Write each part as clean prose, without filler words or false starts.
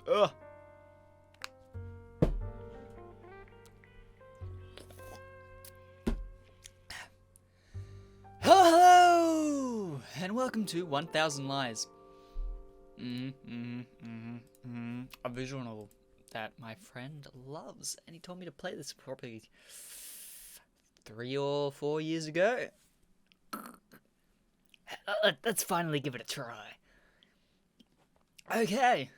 Ugh. Hello, and welcome to 1000 Lies. A visual novel that my friend loves, and he told me to play this probably 3 or 4 years ago. Let's finally give it a try. Okay.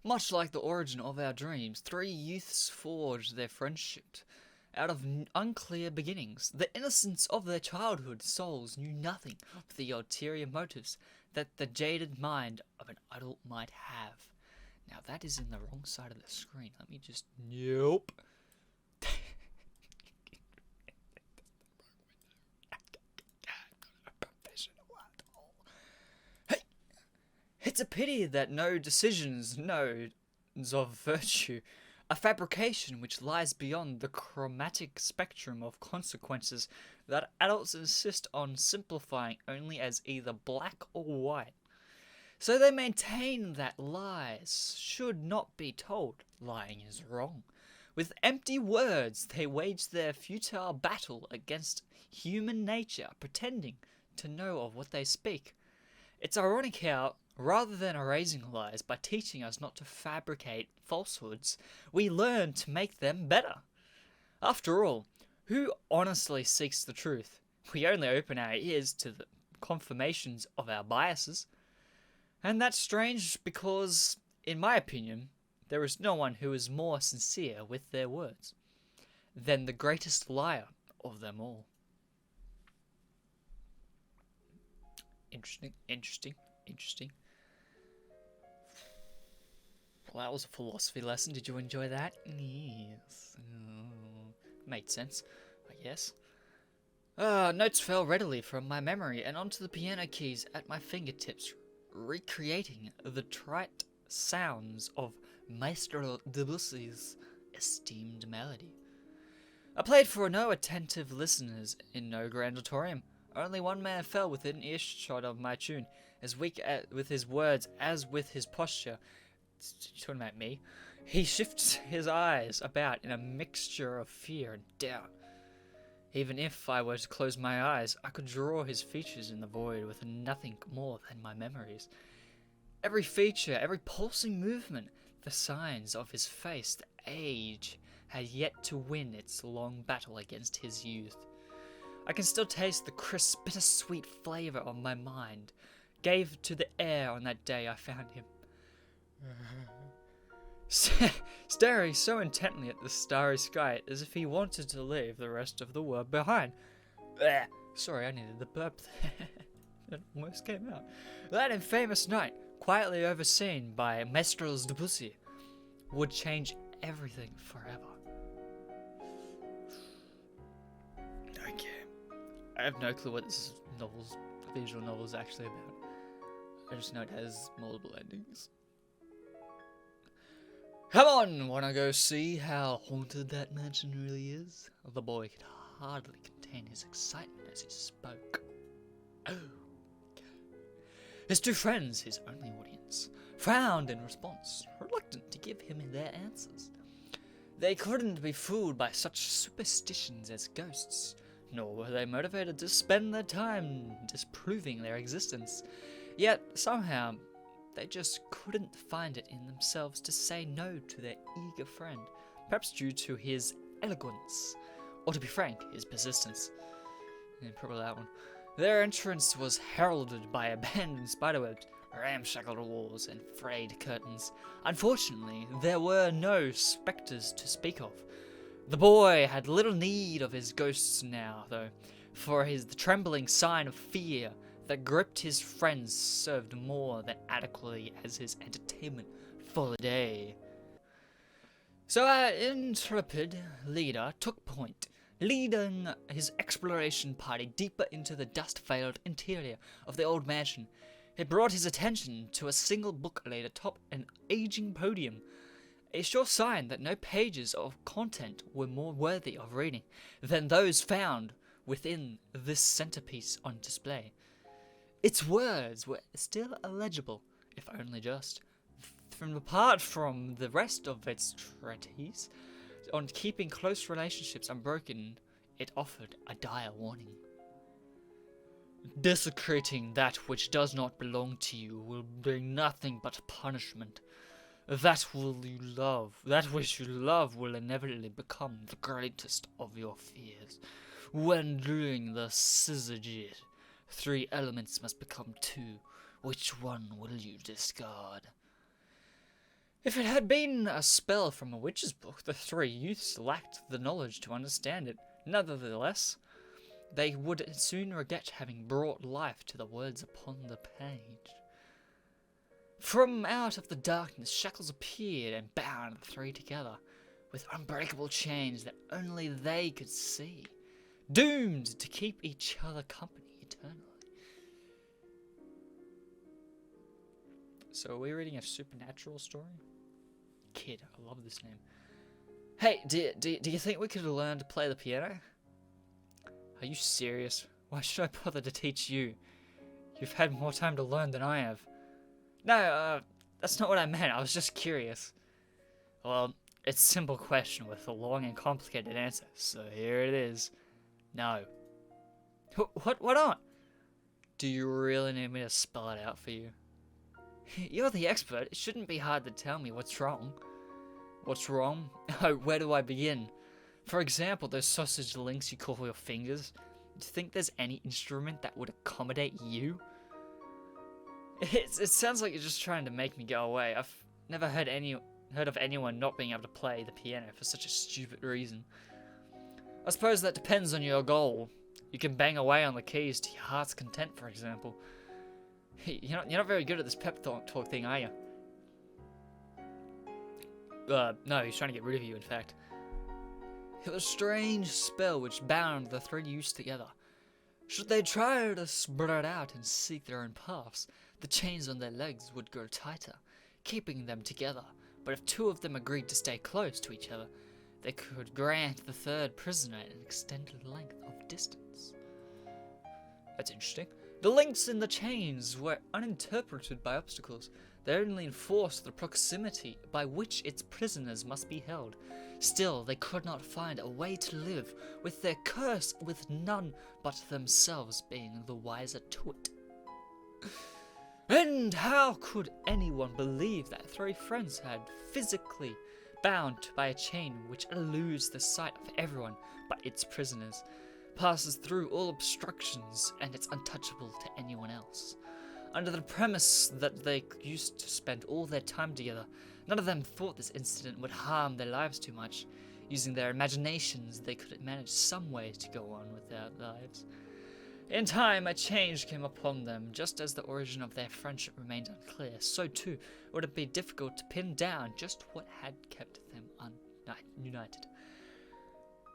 Much like the origin of our dreams, 3 youths forged their friendship out of unclear beginnings. The innocence of their childhood souls knew nothing of the ulterior motives that the jaded mind of an adult might have. Now that is in the wrong side of the screen. Let me just... Nope. It's a pity that no decisions knows of virtue, a fabrication which lies beyond the chromatic spectrum of consequences that adults insist on simplifying only as either black or white. So they maintain that lies should not be told. Lying is wrong. With empty words, they wage their futile battle against human nature, pretending to know of what they speak. It's ironic how, rather than erasing lies by teaching us not to fabricate falsehoods, we learn to make them better. After all, who honestly seeks the truth? We only open our ears to the confirmations of our biases. And that's strange because, in my opinion, there is no one who is more sincere with their words than the greatest liar of them all. Interesting. Well, that was a philosophy lesson. Did you enjoy that? Yes. Made sense, I guess. Notes fell readily from my memory and onto the piano keys at my fingertips, recreating the trite sounds of Maestro Debussy's esteemed melody. I played for no attentive listeners in no grand auditorium. Only one man fell within earshot of my tune, as weak with his words as with his posture. You talking about me? He shifts his eyes about in a mixture of fear and doubt. Even if I were to close my eyes, I could draw his features in the void with nothing more than my memories. Every feature, every pulsing movement, the signs of his face, the age had yet to win its long battle against his youth. I can still taste the crisp, bittersweet flavour of my mind gave to the air on that day I found him. Staring so intently at the starry sky as if he wanted to leave the rest of the world behind. Sorry, I needed the burp there. It almost came out. That infamous night, quietly overseen by Maestros Debussy, would change everything forever. Okay. I have no clue what this visual novel is actually about. I just know it has multiple endings. Come on, wanna go see how haunted that mansion really is? The boy could hardly contain his excitement as he spoke. Oh, okay. His 2 friends, his only audience, frowned in response, reluctant to give him their answers. They couldn't be fooled by such superstitions as ghosts, nor were they motivated to spend their time disproving their existence. Yet, somehow, they just couldn't find it in themselves to say no to their eager friend, perhaps due to his eloquence, or to be frank, his persistence. Yeah, probably that one. Their entrance was heralded by abandoned spiderwebs, ramshackle walls, and frayed curtains. Unfortunately, there were no spectres to speak of. The boy had little need of his ghosts now, though, for the trembling sign of fear that gripped his friends served more than adequately as his entertainment for the day. So our intrepid leader took point, leading his exploration party deeper into the dust-veiled interior of the old mansion. It brought his attention to a single book laid atop an aging podium, a sure sign that no pages of content were more worthy of reading than those found within this centerpiece on display. Its words were still illegible, if only just apart from the rest of its treatise on keeping close relationships unbroken, it offered a dire warning. Desecrating that which does not belong to you will bring nothing but punishment. That which you love will inevitably become the greatest of your fears. When doing the syzygy, 3 elements must become 2. Which one will you discard? If it had been a spell from a witch's book, the 3 youths lacked the knowledge to understand it. Nevertheless, they would soon regret having brought life to the words upon the page. From out of the darkness, shackles appeared and bound the 3 together with unbreakable chains that only they could see, doomed to keep each other company eternally. So are we reading a supernatural story? Kid, I love this name. Hey, do you think we could learn to play the piano? Are you serious? Why should I bother to teach you? You've had more time to learn than I have. No, that's not what I meant. I was just curious. Well, it's a simple question with a long and complicated answer, so here it is. No. What not? Do you really need me to spell it out for you? You're the expert. It shouldn't be hard to tell me what's wrong. What's wrong? Oh, where do I begin? For example, those sausage links you call your fingers. Do you think there's any instrument that would accommodate you? It sounds like you're just trying to make me go away. I've never heard of anyone not being able to play the piano for such a stupid reason. I suppose that depends on your goal. You can bang away on the keys to your heart's content, for example. You're not very good at this pep talk thing, are you? No, he's trying to get rid of you, in fact. It was a strange spell which bound the 3 youths together. Should they try to spread out and seek their own paths, the chains on their legs would grow tighter, keeping them together. But if 2 of them agreed to stay close to each other, they could grant the 3rd prisoner an extended length of distance. That's interesting. The links in the chains were uninterpreted by obstacles. They only enforced the proximity by which its prisoners must be held. Still, they could not find a way to live with their curse, with none but themselves being the wiser to it. And how could anyone believe that 3 friends had physically bound by a chain which eludes the sight of everyone but its prisoners, passes through all obstructions, and it's untouchable to anyone else? Under the premise that they used to spend all their time together, none of them thought this incident would harm their lives too much. Using their imaginations, they could manage some way to go on with their lives. In time, a change came upon them. Just as the origin of their friendship remained unclear, so too would it be difficult to pin down just what had kept them united.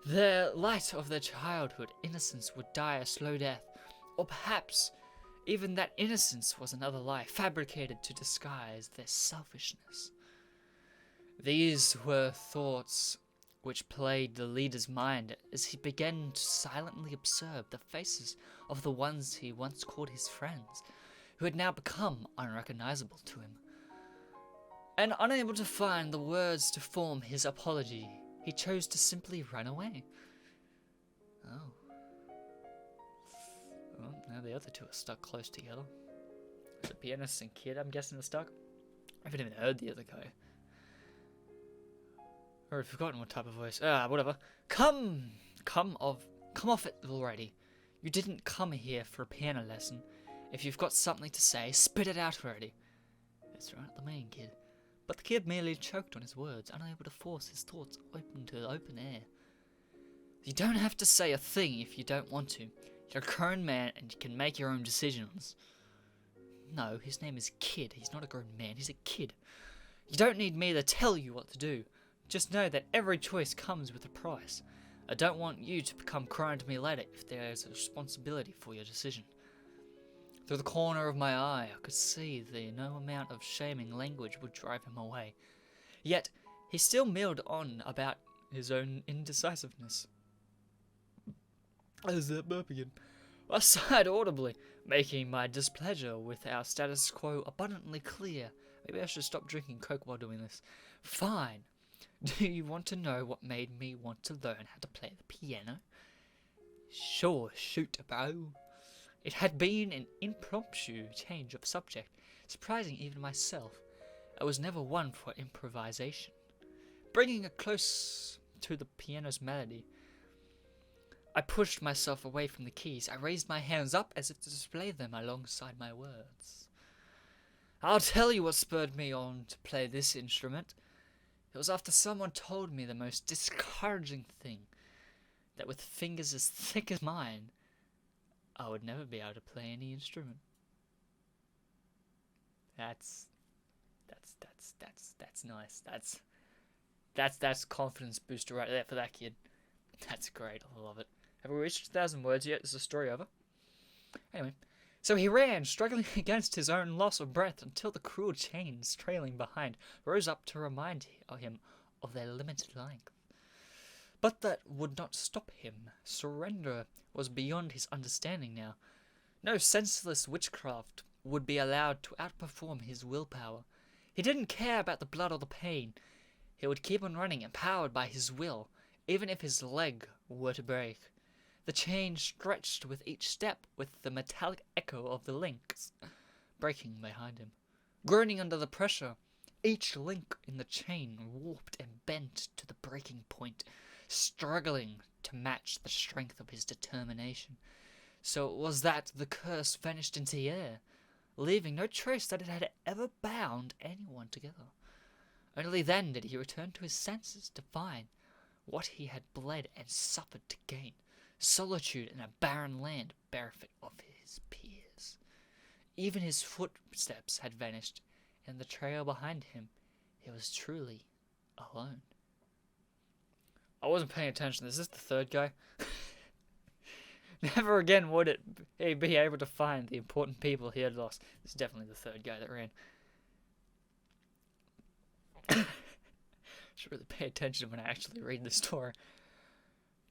The light of their childhood innocence would die a slow death, or perhaps even that innocence was another lie, fabricated to disguise their selfishness. These were thoughts which plagued the leader's mind as he began to silently observe the faces of the ones he once called his friends, who had now become unrecognizable to him. And unable to find the words to form his apology, he chose to simply run away. Oh. Well, now the other 2 are stuck close together. The pianist and kid, I'm guessing, are stuck. I haven't even heard the other guy. Or I've forgotten what type of voice. Whatever. Come off it already. You didn't come here for a piano lesson. If you've got something to say, spit it out already. That's right, the main kid. But the kid merely choked on his words, unable to force his thoughts open to the open air. You don't have to say a thing if you don't want to. You're a grown man and you can make your own decisions. No, his name is Kid. He's not a grown man, he's a kid. You don't need me to tell you what to do. Just know that every choice comes with a price. I don't want you to become crying to me later if there is a responsibility for your decision. Through the corner of my eye, I could see that no amount of shaming language would drive him away. Yet, he still milled on about his own indecisiveness. As that burp again. I sighed audibly, making my displeasure with our status quo abundantly clear Maybe I should stop drinking Coke while doing this. Fine. Do you want to know what made me want to learn how to play the piano? Sure, shoot, bro. It had been an impromptu change of subject, surprising even myself. I was never one for improvisation. Bringing it close to the piano's melody, I pushed myself away from the keys. I raised my hands up as if to display them alongside my words. I'll tell you what spurred me on to play this instrument. It was after someone told me the most discouraging thing, that with fingers as thick as mine, I would never be able to play any instrument. That's nice. That's confidence booster right there for that kid. That's great. I love it. Have we reached 1,000 words yet? Is the story over? Anyway, so he ran, struggling against his own loss of breath until the cruel chains trailing behind rose up to remind him of their limited length. But that would not stop him. Surrender was beyond his understanding now. No senseless witchcraft would be allowed to outperform his willpower. He didn't care about the blood or the pain. He would keep on running, empowered by his will, even if his leg were to break. The chain stretched with each step, with the metallic echo of the links breaking behind him. Groaning under the pressure, each link in the chain warped and bent to the breaking point, struggling to match the strength of his determination. So it was that the curse vanished into the air, leaving no trace that it had ever bound anyone together. Only then did he return to his senses to find what he had bled and suffered to gain: solitude in a barren land bereft of his peers. Even his footsteps had vanished, and the trail behind him, he was truly alone. I wasn't paying attention. Is this the third guy? Never again would he be able to find the important people he had lost. This is definitely the third guy that ran. Should really pay attention when I actually read the story.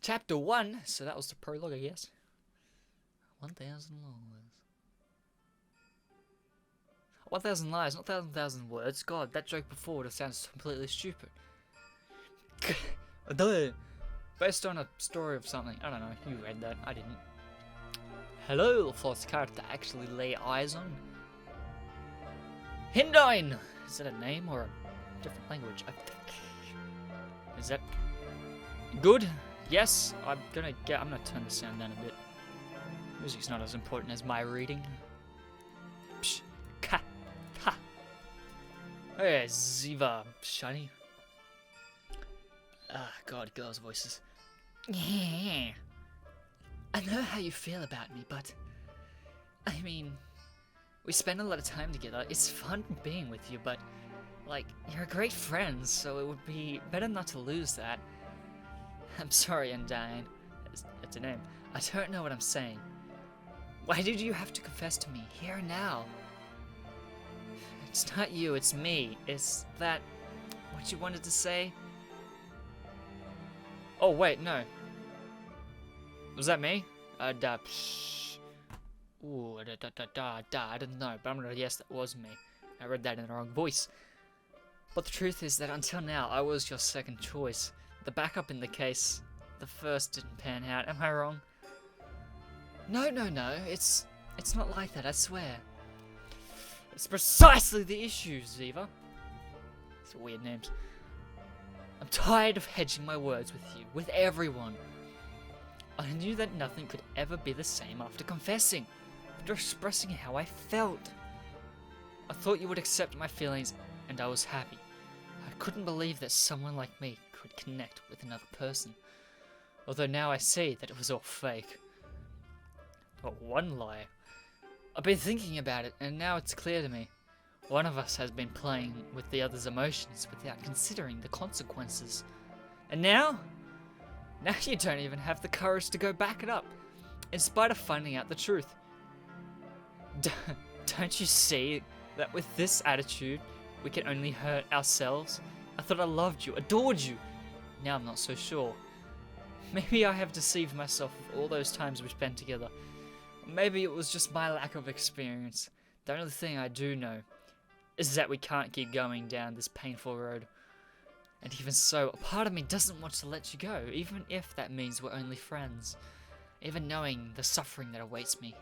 Chapter 1, so that was the prologue, I guess. 1,000 long words. 1,000 lies, not 1,000 words. God, that joke before just sounds completely stupid. Based on a story of something. I don't know, you read that, I didn't. Hello, first character I actually lay eyes on. Hindine! Is that a name or a different language? Is that good? Yes, I'm gonna turn the sound down a bit. Music's not as important as my reading. Psh, ka, ha. Hey, Ziva, shiny. Ah, God, girls' voices. Yeah. I know how you feel about me, but I mean, we spend a lot of time together. It's fun being with you, but like, you're a great friend, so it would be better not to lose that. I'm sorry, Undyne. That's a name. I don't know what I'm saying. Why did you have to confess to me here and now? It's not you, it's me. Is that what you wanted to say? Oh, wait, no. Was that me? Psh. Ooh, I didn't know, but I'm gonna guess that was me. I read that in the wrong voice. But the truth is that until now, I was your second choice. The backup in the case, the first didn't pan out. Am I wrong? No. It's not like that, I swear. It's precisely the issue, Ziva. These are weird names. I'm tired of hedging my words with you, with everyone. I knew that nothing could ever be the same after confessing, after expressing how I felt. I thought you would accept my feelings, and I was happy. I couldn't believe that someone like me could connect with another person. Although now I see that it was all fake. But one lie. I've been thinking about it, and now it's clear to me. One of us has been playing with the other's emotions without considering the consequences. And now? Now you don't even have the courage to go back it up, in spite of finding out the truth. Don't you see that with this attitude, we can only hurt ourselves? I thought I loved you, adored you. Now I'm not so sure. Maybe I have deceived myself with all those times we spent together. Maybe it was just my lack of experience. The only thing I do know is that we can't keep going down this painful road. And even so, a part of me doesn't want to let you go, even if that means we're only friends. Even knowing the suffering that awaits me.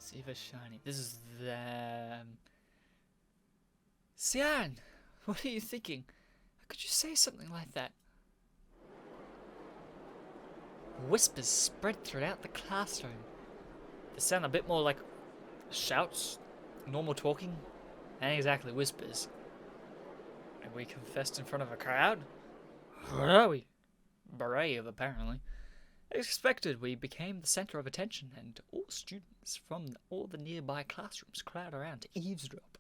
Ziva Shiny. This is the... Xian! What are you thinking? How could you say something like that? Whispers spread throughout the classroom. They sound a bit more like shouts, normal talking, and exactly whispers. And we confessed in front of a crowd? What are we? Brave, apparently. As expected, we became the center of attention, and all students from all the nearby classrooms crowd around to eavesdrop.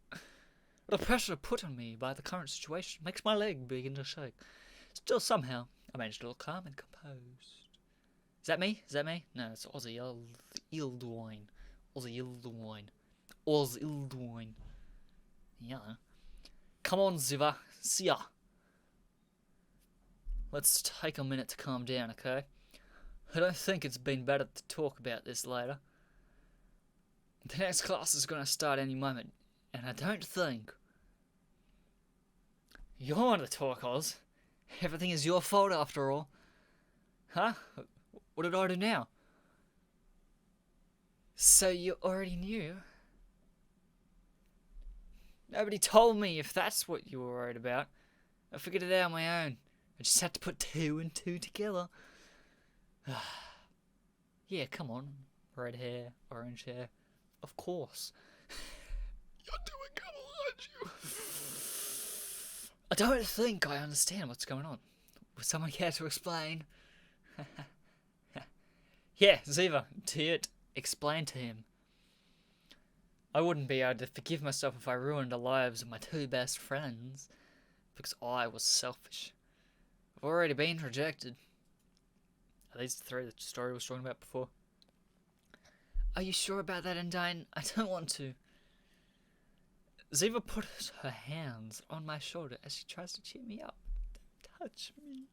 The pressure put on me by the current situation makes my leg begin to shake. Still, somehow, I managed to look calm and composed. Is that me? Is that me? No, it's Ozzy Ildwine. Ozzy Ildwine. Oz Ildwine. Yeah. Come on, Ziva. See ya. Let's take a minute to calm down, okay? I don't think it's been better to talk about this later. The next class is going to start any moment, and I don't think... You want to talk, Oz. Everything is your fault after all. Huh? What did I do now? So you already knew? Nobody told me if that's what you were worried about. I figured it out on my own. I just had to put 2 and 2 together. Yeah, come on. Red hair, orange hair. Of course. You're doing couple, aren't you? I don't think I understand what's going on. Would someone care to explain? Yeah, Ziva, Tiet, explain to him. I wouldn't be able to forgive myself if I ruined the lives of my 2 best friends, because I was selfish. I've already been rejected. Are these the 3 that the story was talking about before? Are you sure about that, Undyne? I don't want to. Ziva put her hands on my shoulder as she tries to cheer me up. Don't touch me.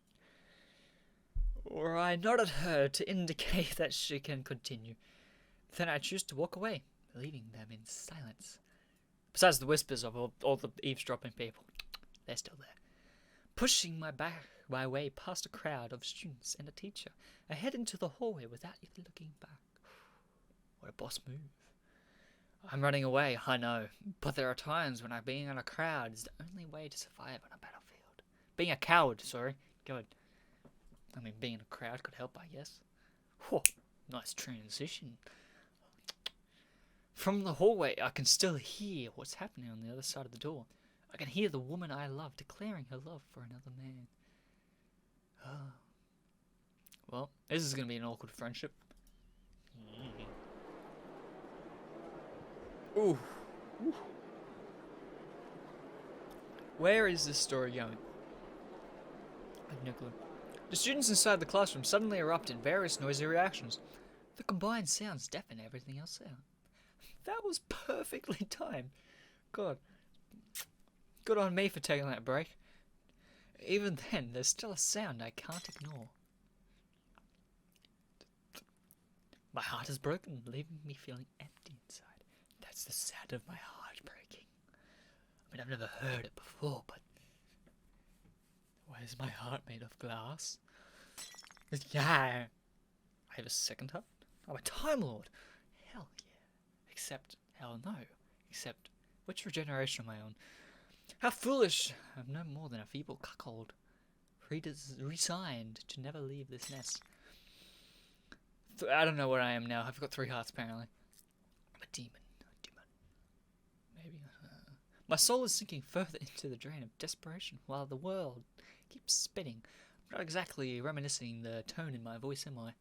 Or I nod at her to indicate that she can continue. Then I choose to walk away, leaving them in silence. Besides the whispers of all the eavesdropping people, they're still there. Pushing my way past a crowd of students and a teacher, I head into the hallway without even looking back. What a boss move. I'm running away, I know, but there are times when being in a crowd is the only way to survive on a battlefield. Being a coward, sorry. Good. I mean, being in a crowd could help, I guess. Whew, nice transition. From the hallway, I can still hear what's happening on the other side of the door. I can hear the woman I love declaring her love for another man. Oh. Well, this is going to be an awkward friendship. Ooh. Ooh. Where is this story going? I have no clue. The students inside the classroom suddenly erupt in various noisy reactions. The combined sounds deafen everything else out. That was perfectly timed. God. Good on me for taking that break. Even then, there's still a sound I can't ignore. My heart is broken, leaving me feeling empty inside. That's the sound of my heart breaking. I mean, I've never heard it before, but... Why is my heart made of glass? Yeah. I have a second heart? I'm a Time Lord. Hell yeah. Except, hell no. Except, which regeneration am I on? How foolish! I'm no more than a feeble cuckold. Resigned to never leave this nest. I don't know where I am now. I've got 3 hearts, apparently. I'm a demon. Maybe. My soul is sinking further into the drain of desperation while the world keeps spinning. I'm not exactly reminiscing the tone in my voice, am I?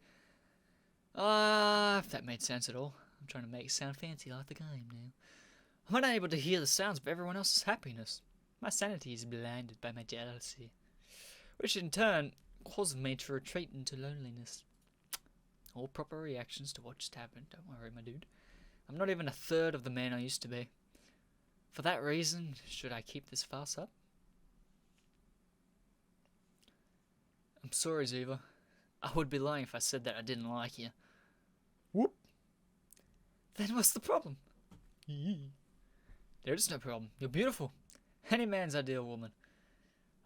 If that made sense at all. I'm trying to make it sound fancy like the game now. I'm unable to hear the sounds of everyone else's happiness. My sanity is blinded by my jealousy, which in turn causes me to retreat into loneliness. All proper reactions to what just happened, don't worry, my dude. I'm not even a third of the man I used to be. For that reason, should I keep this farce up? I'm sorry, Ziva. I would be lying if I said that I didn't like you. Whoop. Then what's the problem? There is no problem. You're beautiful. Any man's ideal woman.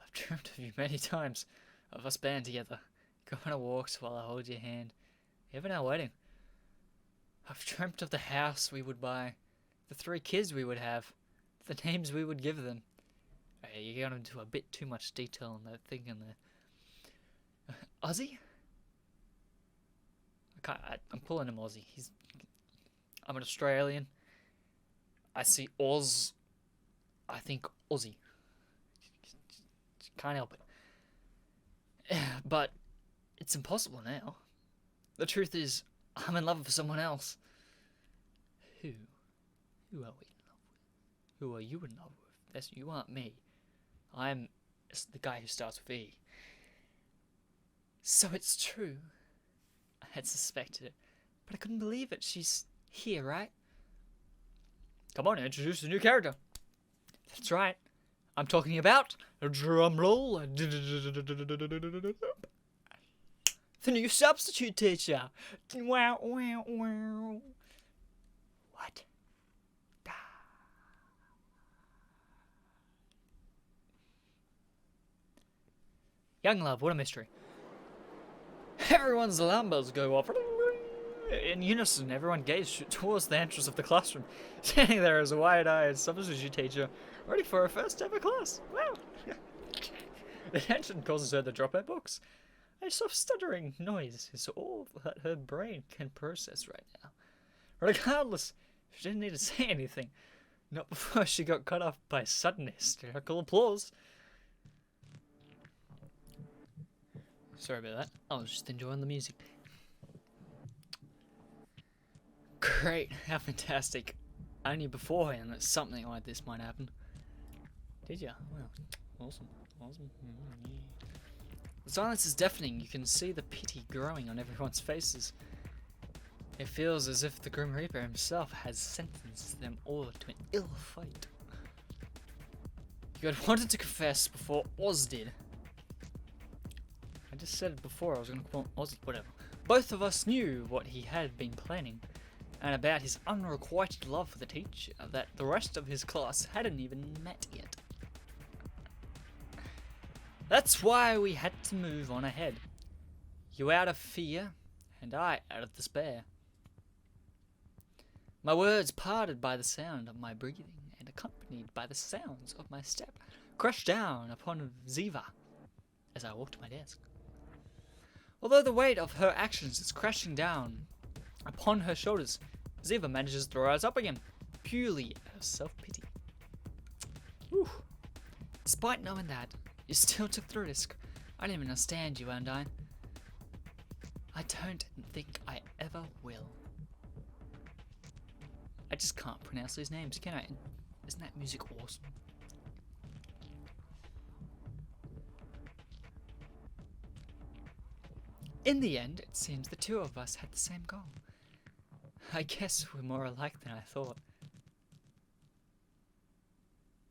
I've dreamt of you many times, of us band together, going on walks while I hold your hand, even our wedding. I've dreamt of the house we would buy, the 3 kids we would have, the names we would give them. Hey, you got into a bit too much detail in that thing in there. Aussie? I'm calling him Aussie. I'm an Australian. I see Oz. I think Aussie. Can't help it. But it's impossible now. The truth is, I'm in love with someone else. Who? Who are we in love with? Who are you in love with? You aren't me. I'm the guy who starts with E. So it's true. I had suspected it, but I couldn't believe it. She's here, right? Come on, introduce a new character. That's right. I'm talking about, drum roll, the new substitute teacher. Wow, wow, wow. What? Young love, what a mystery. Everyone's alarm bells go off. In unison, everyone gazed towards the entrance of the classroom. Standing there as a wide-eyed substitute teacher, ready for her first ever class. Wow! The tension causes her to drop her books. A soft stuttering noise is all that her brain can process right now. Regardless, she didn't need to say anything. Not before she got cut off by sudden hysterical applause. Sorry about that. I was just enjoying the music. Great, how fantastic. I knew beforehand that something like this might happen. Did ya? Wow, awesome. Yeah. The silence is deafening. You can see the pity growing on everyone's faces. It feels as if the Grim Reaper himself has sentenced them all to an ill fate. You had wanted to confess before Oz did. I just said it before, I was going to call him Oz, whatever. Both of us knew what he had been planning, and about his unrequited love for the teacher that the rest of his class hadn't even met yet. That's why we had to move on ahead. You out of fear, and I out of despair. My words, parted by the sound of my breathing and accompanied by the sounds of my step, crashed down upon Ziva as I walked to my desk. Although the weight of her actions is crashing down upon her shoulders, Ziva manages to rise up again, purely out of self-pity. Whew. Despite knowing that, you still took the risk. I didn't even understand you, Undine. I don't think I ever will. I just can't pronounce these names, can I? Isn't that music awesome? In the end, it seems the two of us had the same goal. I guess we're more alike than I thought.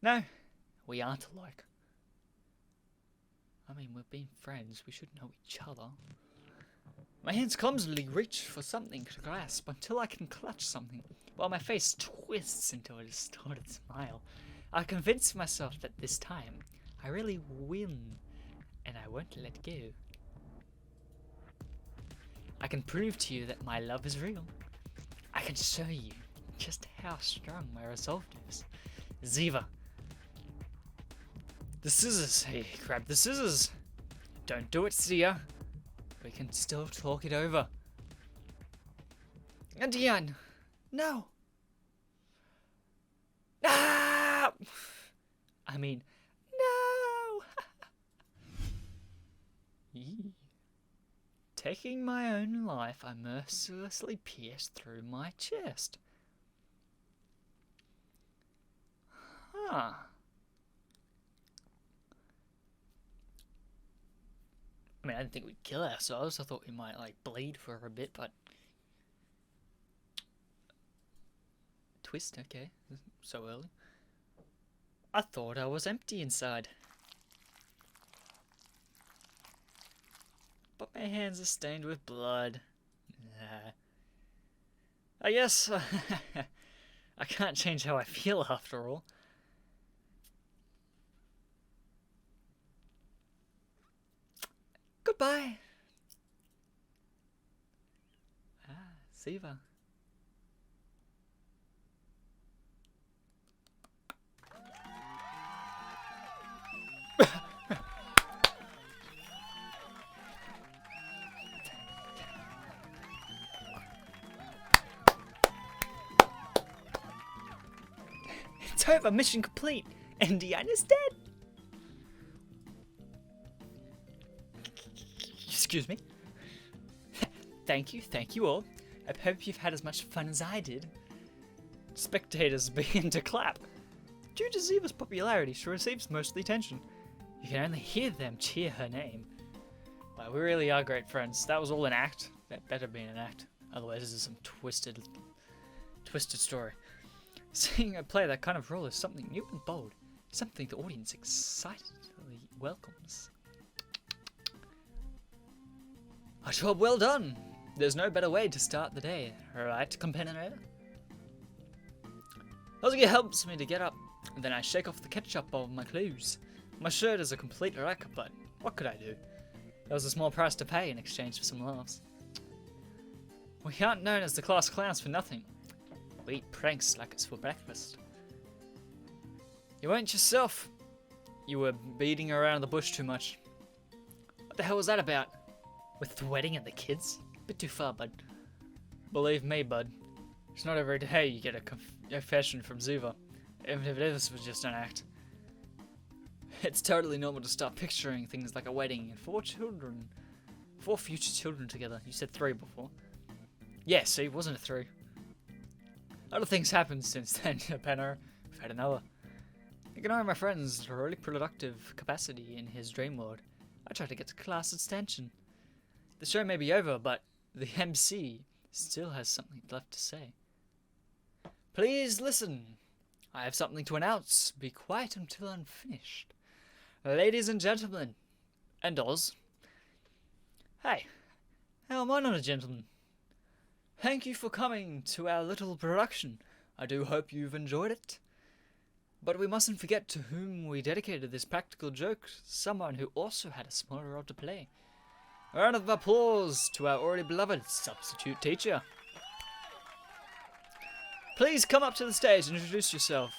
No, we aren't alike. I mean, we've been friends, we should know each other. My hands clumsily reach for something to grasp until I can clutch something, while my face twists into a distorted smile. I convince myself that this time, I really win, and I won't let go. I can prove to you that my love is real. I can show you just how strong my resolve is. Ziva. The scissors. Hey, grab the scissors. Don't do it, Sia. We can still talk it over. And Diane. No. Ah! I mean, no. Yee. Taking my own life, I mercilessly pierced through my chest. Huh. I mean, I didn't think we'd kill ourselves. I thought we might, like, bleed for a bit, but... Twist, okay. So early. I thought I was empty inside. But my hands are stained with blood. I guess I can't change how I feel after all. Goodbye. Ziva. It's over, mission complete. Indiana's dead. Excuse me. Thank you all. I hope you've had as much fun as I did. Spectators begin to clap. Due to Ziva's popularity, she receives most of the attention. You can only hear them cheer her name. Wow, we really are great friends. That was all an act. That better be an act. Otherwise, this is some twisted story. Seeing her play that kind of role is something new and bold. Something the audience excitedly welcomes. A job well done! There's no better way to start the day, right, companion? Ozzy helps me to get up, and then I shake off the ketchup of my clothes. My shirt is a complete wreck, but what could I do? There was a small price to pay in exchange for some laughs. We aren't known as the class clowns for nothing. We eat pranks like it's for breakfast. You weren't yourself. You were beating around the bush too much. What the hell was that about? With the wedding and the kids? Bit too far, bud. Believe me, bud. It's not every day you get a confession from Ziva, even if this was just an act. It's totally normal to start picturing things like a wedding and 4 future children together. You said 3 before. Yeah, see, wasn't it 3? Other things happened since then, Penner. We've had another. Ignoring my friend's really productive capacity in his dream world, I tried to get to class extension. The show may be over, but the MC still has something left to say. Please listen. I have something to announce. Be quiet until I'm finished. Ladies and gentlemen, and Oz. Hey, how am I not a gentleman? Thank you for coming to our little production. I do hope you've enjoyed it. But we mustn't forget to whom we dedicated this practical joke, someone who also had a small role to play. A round of applause to our already beloved substitute teacher. Please come up to the stage and introduce yourself.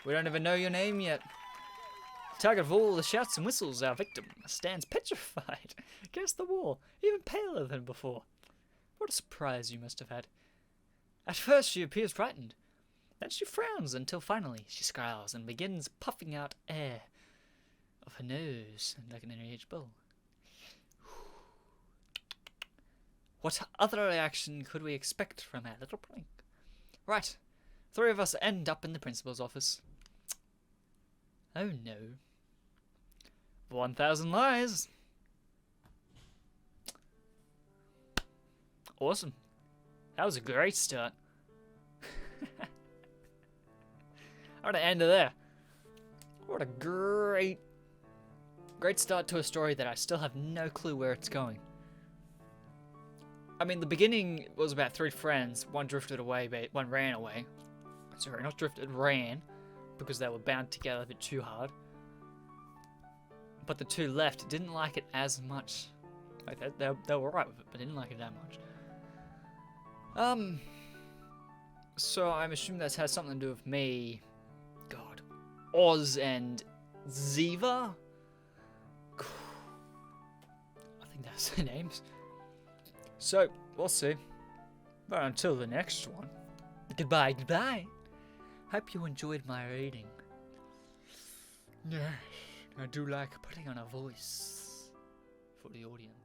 We don't even know your name yet. Target of all the shouts and whistles, our victim stands petrified against the wall, even paler than before. What a surprise you must have had. At first she appears frightened. Then she frowns until finally she scowls and begins puffing out air of her nose like an enraged bull. What other reaction could we expect from our little prank? Right, 3 of us end up in the principal's office. Oh no. 1,000 lies. Awesome. That was a great start. I'm gonna end it there. What a great start to a story that I still have no clue where it's going. I mean, the beginning was about 3 friends. One drifted away, but one ran away. Sorry, not drifted, ran. Because they were bound together a bit too hard. But the 2 left didn't like it as much. Like, they were alright with it, but didn't like it that much. So I'm assuming that has something to do with me. God. Oz and Ziva? I think that's their names. So, we'll see. But until the next one. Goodbye. Hope you enjoyed my reading. Yes, I do like putting on a voice for the audience.